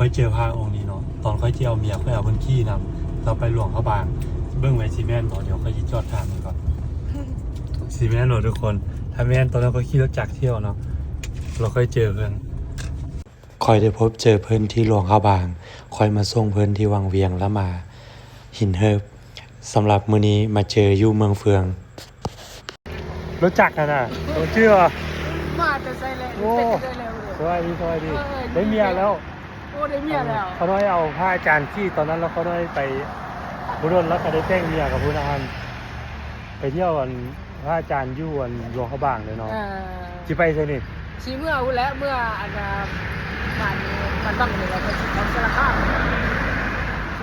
ค่อยเจอพระองค์นี้เนาะตอนค่อยเจียวเมียค่อยเอาพื้นขี้นำเราไปหลวงพระบางเบื้องไว้ซีเมนต์บอกเดี๋ยวค่อยจอดทางมันก่อนซีเมนต์เนาะทุกคนถ้าแม่นตอนนั้นก็ขี่รถจักรเที่ยวเนาะเราค่อยเจอเพื่อนคอยได้พบเจอเพื่อนที่หลวงพระบางคอยมาส่งเพื่อนที่วังเวียงแล้วมาหินเฮิบสำหรับมื้อนี้มาเจออยู่เมืองเฟืองรู้จักกันอ่ะรู้ชื่อเหรอมาแต่ใส่แล้วโอ้สวัสดีได้เมียแล้วโอ้ได้เมียแล้วเขาน้อยเอาผ้าอาจารย์ที่ตอนนั้นแล้วเขาน้อยไปบุรุษแล้วก็ได้แต่งเมียกับผู้นำไปเที่ยวกันพระอาจารย์ยู่วันหลวงพระบางเลยเนาะที่ไปใช่นี่ชีเมื่อวุ้นแล้วเมื่ออันมันต้องเลยว่าเขาสารภาพ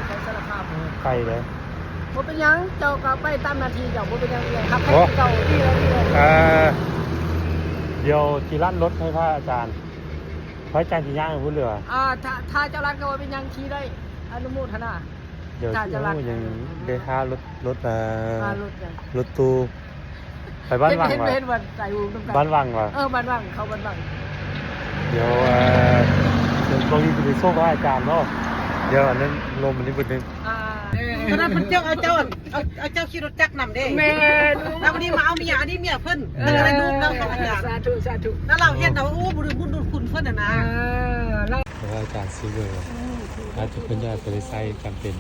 เขาสารภาพไปเลยบ่เป็นยังเจ้าก็ไปตามนาทีเจ้าบ่เป็นยังเลยครับให้เจ้าที่เลยเดี๋ยวจีรันรถให้พระอาจารย์พระอาจารย์ที่ย่างพูดเลยถ้าเจ้ารันก็ว่าเป็นยังขี่ได้อนุโมทนาเดี๋ยวเจ้ารันยังได้ค่ารถรถตู้ไปบ้านวังวะบ้านวังวะบ้านวังเขาบ้านวังเดี๋ยวตรงนี้จะไปส่งพระอาจารย์เนาะเดี๋ยวอันนั้นลมมันนี่บุญนึงตอนนั้นเพิ่นเอาเจ้าขี่รถจักรนำเด้แม่แล้ววันนี้มาเอาเมียอันนี้เมียเพิ่นแล้วอะไรลูกแล้วของอาจารย์สาธุแล้วเราเห็นเราโอ้บุญคุณเพิ่นน่ะนะพระอาจารย์ซื้อเลยอาจจะเพิ่นจะไปใส่จำเป็น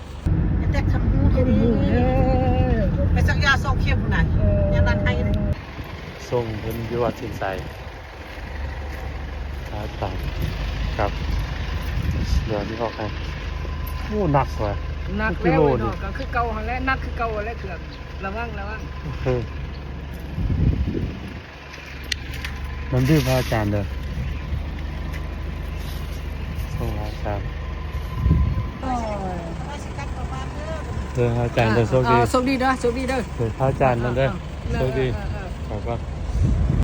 แจ็คทำมูแค่นี้ไปสักยา2เข็มพุ่นน่ะยังนั้นให้เลยส่งเพิ่นอยู่วัดสินไสต่างครับเดี๋ยวนี้ออกให้โอ้หนักว่ะนักแล้วเนาะก็คือเก่าหั่นแหละนักคือเก่าแล้วเกือบระวังน้ำดื่มพระอาจารย์เด้อส่งพระอาจารย์พระอาจารย์เด้อโชคดีโชคดีเด้อพระอาจารย์นั่นเด้อโชคดีขอบคุณ